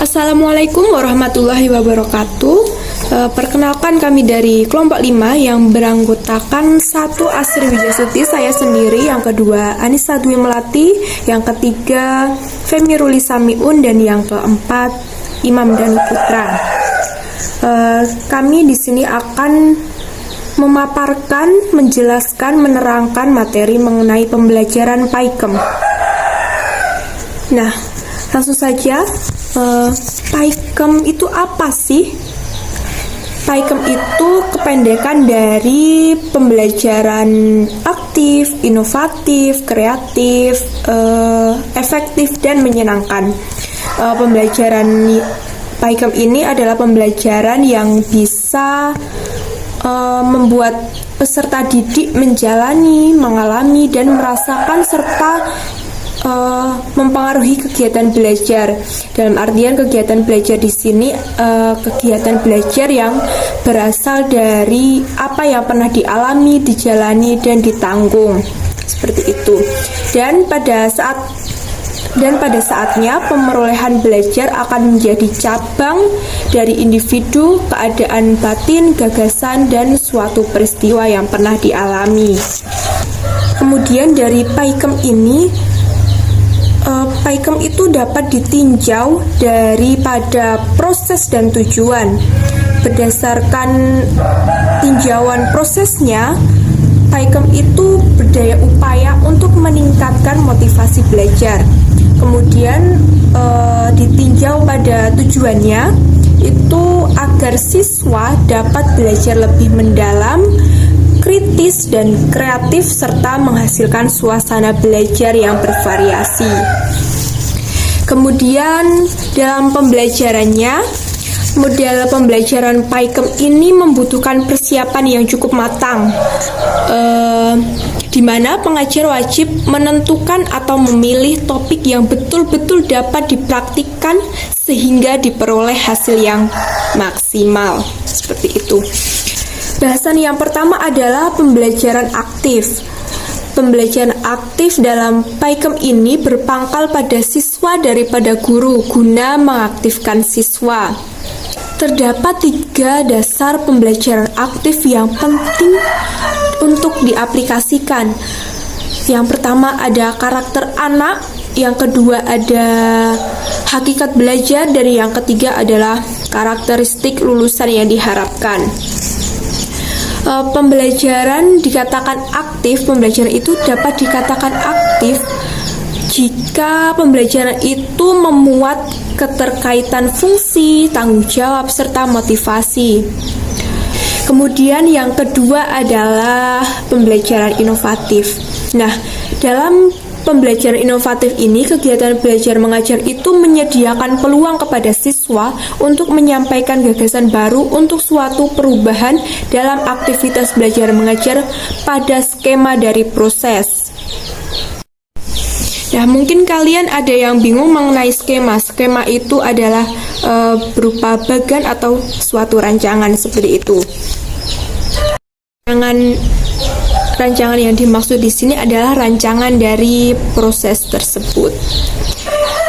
Assalamualaikum warahmatullahi wabarakatuh. Perkenalkan, kami dari kelompok 5 yang beranggotakan 1 Asri Wijasuti, saya sendiri, yang kedua Anissa Dwi Melati, yang ketiga Femi Ruli Samiun, dan yang keempat Imam Dani Putra. Kami di sini akan memaparkan, menjelaskan, menerangkan materi mengenai pembelajaran PAIKEM. Nah, langsung saja. PAIKEM itu apa sih? PAIKEM itu kependekan dari pembelajaran aktif, inovatif, kreatif, efektif, dan menyenangkan. Pembelajaran PAIKEM ini adalah pembelajaran yang bisa membuat peserta didik menjalani, mengalami, dan merasakan serta mempengaruhi kegiatan belajar. Dalam artian kegiatan belajar di sini kegiatan belajar yang berasal dari apa yang pernah dialami, dijalani, dan ditanggung, seperti itu. Dan pada saatnya pemerolehan belajar akan menjadi cabang dari individu, keadaan batin, gagasan, dan suatu peristiwa yang pernah dialami. Kemudian dari PAIKEM ini, PAIKEM itu dapat ditinjau daripada proses dan tujuan. Berdasarkan tinjauan prosesnya, PAIKEM itu berdaya upaya untuk meningkatkan motivasi belajar. Kemudian ditinjau pada tujuannya, itu agar siswa dapat belajar lebih mendalam, kritis, dan kreatif, serta menghasilkan suasana belajar yang bervariasi. Kemudian dalam pembelajarannya, model pembelajaran PAIKEM ini membutuhkan persiapan yang cukup matang, di mana pengajar wajib menentukan atau memilih topik yang betul-betul dapat dipraktikkan sehingga diperoleh hasil yang maksimal, seperti itu. Bahasan yang pertama adalah pembelajaran aktif. Pembelajaran aktif dalam PAIKEM ini berpangkal pada siswa daripada guru guna mengaktifkan siswa. Terdapat 3 dasar pembelajaran aktif yang penting untuk diaplikasikan. Yang pertama ada karakter anak, yang kedua ada hakikat belajar, dan yang ketiga adalah karakteristik lulusan yang diharapkan. Pembelajaran dikatakan aktif, pembelajaran itu dapat dikatakan aktif jika pembelajaran itu memuat keterkaitan fungsi, tanggung jawab, serta motivasi. Kemudian yang kedua adalah pembelajaran inovatif. Nah, dalam pembelajaran inovatif ini, kegiatan belajar mengajar itu menyediakan peluang kepada siswa untuk menyampaikan gagasan baru untuk suatu perubahan dalam aktivitas belajar mengajar pada skema dari proses. Nah, mungkin kalian ada yang bingung mengenai skema. Skema itu adalah berupa bagan atau suatu rancangan, seperti itu. Rancangan yang dimaksud di sini adalah rancangan dari proses tersebut.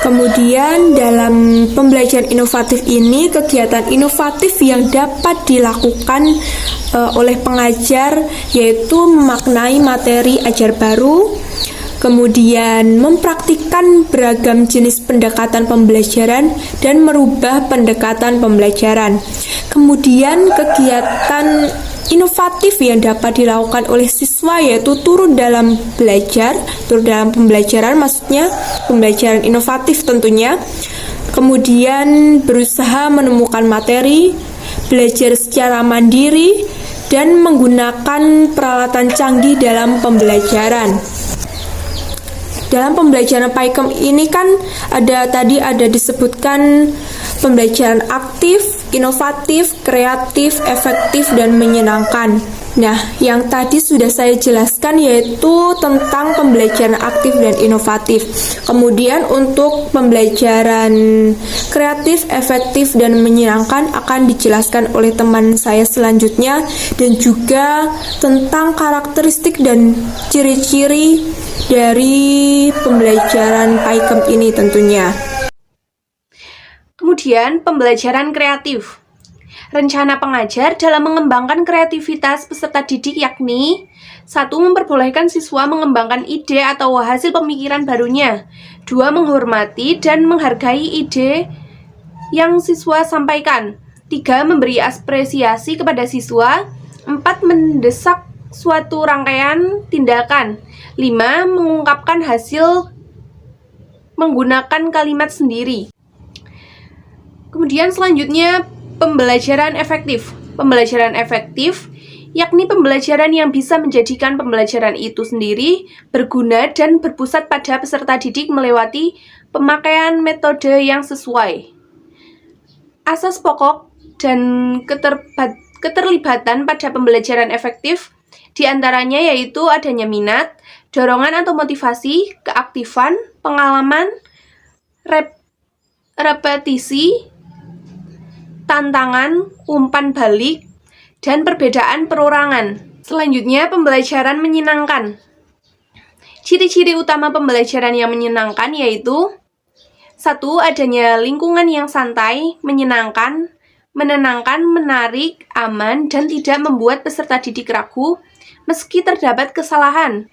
Kemudian dalam pembelajaran inovatif ini, kegiatan inovatif yang dapat dilakukan oleh pengajar yaitu memaknai materi ajar baru, kemudian mempraktikkan beragam jenis pendekatan pembelajaran dan merubah pendekatan pembelajaran. Kemudian kegiatan inovatif yang dapat dilakukan oleh siswa yaitu turut dalam pembelajaran, maksudnya pembelajaran inovatif tentunya. Kemudian berusaha menemukan materi, belajar secara mandiri, dan menggunakan peralatan canggih dalam pembelajaran. Dalam pembelajaran PAIKEM ini kan ada disebutkan pembelajaran aktif, inovatif, kreatif, efektif, dan menyenangkan. Nah, yang tadi sudah saya jelaskan yaitu tentang pembelajaran aktif dan inovatif. Kemudian untuk pembelajaran kreatif, efektif, dan menyenangkan akan dijelaskan oleh teman saya selanjutnya, dan juga tentang karakteristik dan ciri-ciri dari pembelajaran PAIKEM ini tentunya. Kemudian, pembelajaran kreatif. Rencana pengajar dalam mengembangkan kreativitas peserta didik yakni 1. Memperbolehkan siswa mengembangkan ide atau hasil pemikiran barunya. 2. Menghormati dan menghargai ide yang siswa sampaikan. 3. Memberi apresiasi kepada siswa. 4. Mendesak suatu rangkaian tindakan. 5. Mengungkapkan hasil menggunakan kalimat sendiri. Kemudian selanjutnya, pembelajaran efektif. Pembelajaran efektif yakni pembelajaran yang bisa menjadikan pembelajaran itu sendiri berguna dan berpusat pada peserta didik melewati pemakaian metode yang sesuai. Asas pokok dan keterlibatan pada pembelajaran efektif diantaranya yaitu adanya minat, dorongan atau motivasi, keaktifan, pengalaman, repetisi, tantangan, umpan balik, dan perbedaan perorangan. Selanjutnya, pembelajaran menyenangkan. Ciri-ciri utama pembelajaran yang menyenangkan yaitu 1. Adanya lingkungan yang santai, menyenangkan, menenangkan, menarik, aman, dan tidak membuat peserta didik ragu meski terdapat kesalahan.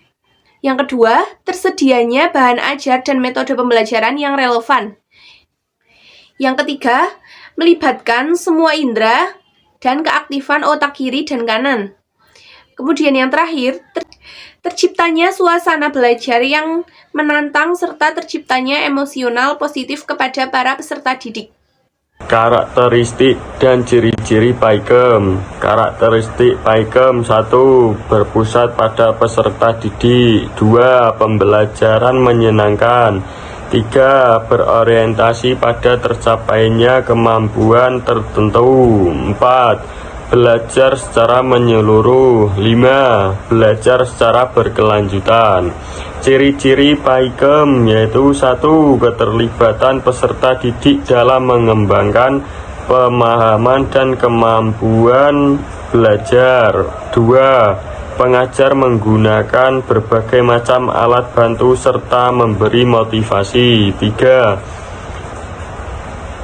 Yang kedua, tersedianya bahan ajar dan metode pembelajaran yang relevan. Yang ketiga, melibatkan semua indera dan keaktifan otak kiri dan kanan. Kemudian yang terakhir, terciptanya suasana belajar yang menantang serta terciptanya emosional positif kepada para peserta didik. Karakteristik dan ciri-ciri PAIKEM. Karakteristik PAIKEM: 1. Berpusat pada peserta didik. 2. Pembelajaran menyenangkan. 3. Berorientasi pada tercapainya kemampuan tertentu. 4. Belajar secara menyeluruh. 5. Belajar secara berkelanjutan. Ciri-ciri PAIKEM yaitu 1. Keterlibatan peserta didik dalam mengembangkan pemahaman dan kemampuan belajar. 2. Pengajar menggunakan berbagai macam alat bantu serta memberi motivasi. 3.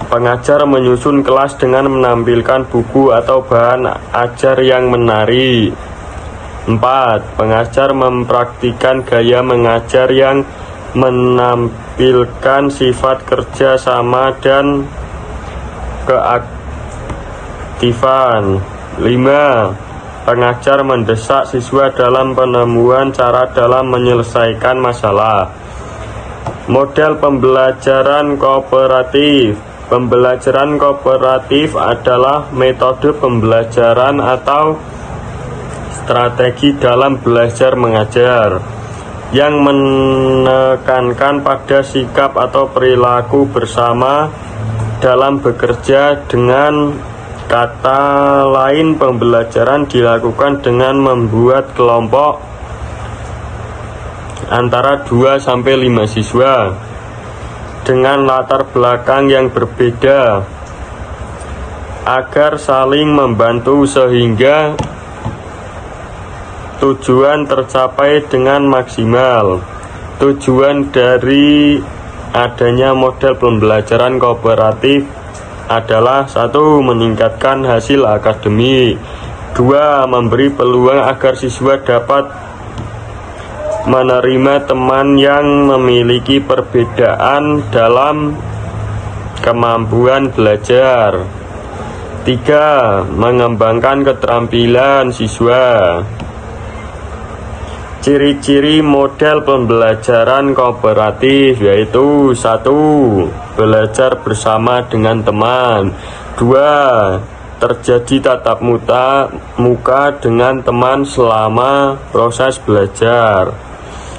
Pengajar menyusun kelas dengan menampilkan buku atau bahan ajar yang menarik. 4. Pengajar mempraktikkan gaya mengajar yang menampilkan sifat kerjasama dan keaktifan. 5. Pengajar mendesak siswa dalam penemuan cara dalam menyelesaikan masalah. Model pembelajaran kooperatif. Pembelajaran kooperatif adalah metode pembelajaran atau strategi dalam belajar mengajar yang menekankan pada sikap atau perilaku bersama dalam bekerja. Dengan kata lain, pembelajaran dilakukan dengan membuat kelompok antara 2-5 siswa dengan latar belakang yang berbeda agar saling membantu sehingga tujuan tercapai dengan maksimal. Tujuan dari adanya model pembelajaran kooperatif adalah 1. Meningkatkan hasil akademik. 2. Memberi peluang agar siswa dapat menerima teman yang memiliki perbedaan dalam kemampuan belajar. 3. Mengembangkan keterampilan siswa. Ciri-ciri model pembelajaran kooperatif yaitu 1. Belajar bersama dengan teman. 2. Terjadi tatap muka dengan teman selama proses belajar.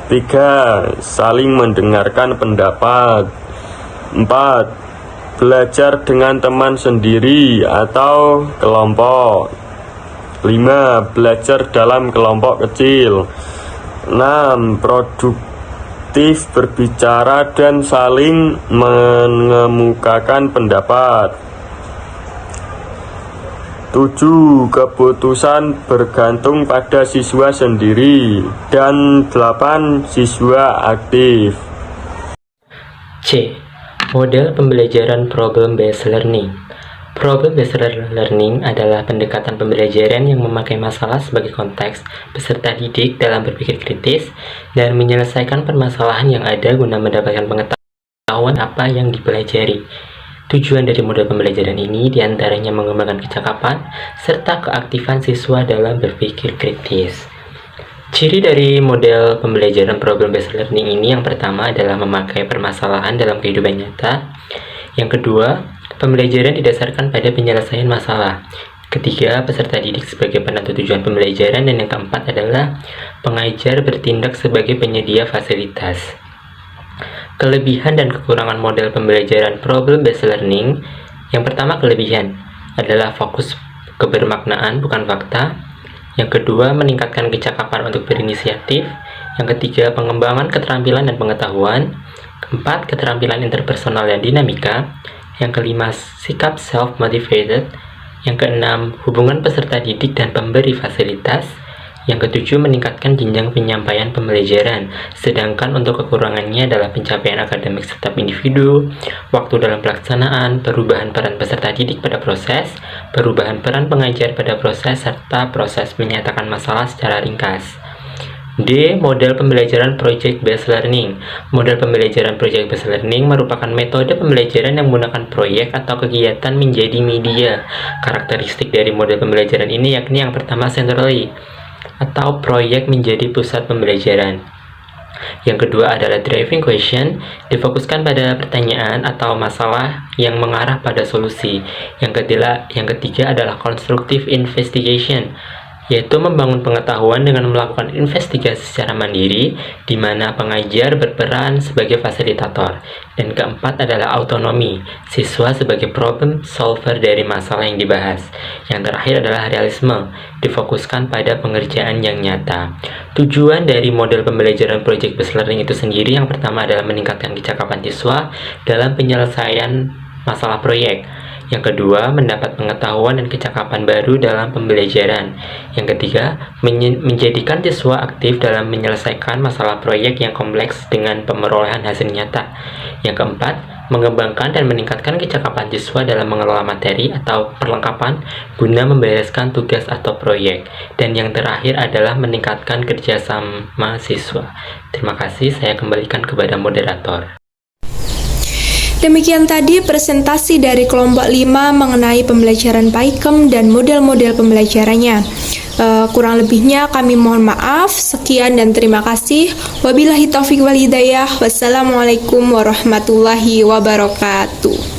3. Saling mendengarkan pendapat. 4. Belajar dengan teman sendiri atau kelompok. 5. Belajar dalam kelompok kecil. 6. Produktif berbicara dan saling mengemukakan pendapat. 7. Keputusan bergantung pada siswa sendiri. Dan 8. Siswa aktif. C. Model pembelajaran problem-based learning. Problem-based learning adalah pendekatan pembelajaran yang memakai masalah sebagai konteks peserta didik dalam berpikir kritis dan menyelesaikan permasalahan yang ada guna mendapatkan pengetahuan apa yang dipelajari. Tujuan dari model pembelajaran ini diantaranya mengembangkan kecakapan serta keaktifan siswa dalam berpikir kritis. Ciri dari model pembelajaran problem-based learning ini yang pertama adalah memakai permasalahan dalam kehidupan nyata. Yang kedua, pembelajaran didasarkan pada penyelesaian masalah. Ketiga, peserta didik sebagai penentu tujuan pembelajaran. Dan yang keempat adalah pengajar bertindak sebagai penyedia fasilitas. Kelebihan dan kekurangan model pembelajaran problem-based learning. Yang pertama, kelebihan adalah fokus kebermaknaan bukan fakta. Yang kedua, meningkatkan kecakapan untuk berinisiatif. Yang ketiga, pengembangan keterampilan dan pengetahuan. Keempat, keterampilan interpersonal dan dinamika. Yang kelima, sikap self-motivated. Yang keenam, hubungan peserta didik dan pemberi fasilitas. Yang ketujuh, meningkatkan jenjang penyampaian pembelajaran. Sedangkan untuk kekurangannya adalah pencapaian akademik setiap individu, waktu dalam pelaksanaan, perubahan peran peserta didik pada proses, perubahan peran pengajar pada proses, serta proses menyatakan masalah secara ringkas. D. Model pembelajaran project-based learning. Model pembelajaran project-based learning merupakan metode pembelajaran yang menggunakan proyek atau kegiatan menjadi media. Karakteristik dari model pembelajaran ini yakni yang pertama, centrally atau proyek menjadi pusat pembelajaran. Yang kedua adalah driving question, difokuskan pada pertanyaan atau masalah yang mengarah pada solusi. Yang ketiga adalah constructive investigation, yaitu membangun pengetahuan dengan melakukan investigasi secara mandiri, di mana pengajar berperan sebagai fasilitator. Dan keempat adalah autonomi, siswa sebagai problem solver dari masalah yang dibahas. Yang terakhir adalah realisme, difokuskan pada pengerjaan yang nyata. Tujuan dari model pembelajaran project-based learning itu sendiri yang pertama adalah meningkatkan kecakapan siswa dalam penyelesaian masalah proyek. Yang kedua, mendapat pengetahuan dan kecakapan baru dalam pembelajaran. Yang ketiga, menjadikan siswa aktif dalam menyelesaikan masalah proyek yang kompleks dengan pemerolehan hasil nyata. Yang keempat, mengembangkan dan meningkatkan kecakapan siswa dalam mengelola materi atau perlengkapan guna membereskan tugas atau proyek. Dan yang terakhir adalah meningkatkan kerjasama siswa. Terima kasih, saya kembalikan kepada moderator. Demikian tadi presentasi dari kelompok 5 mengenai pembelajaran PAIKEM dan model-model pembelajarannya. Kurang lebihnya kami mohon maaf. Sekian dan terima kasih. Wabillahi taufiq wal hidayah. Wassalamualaikum warahmatullahi wabarakatuh.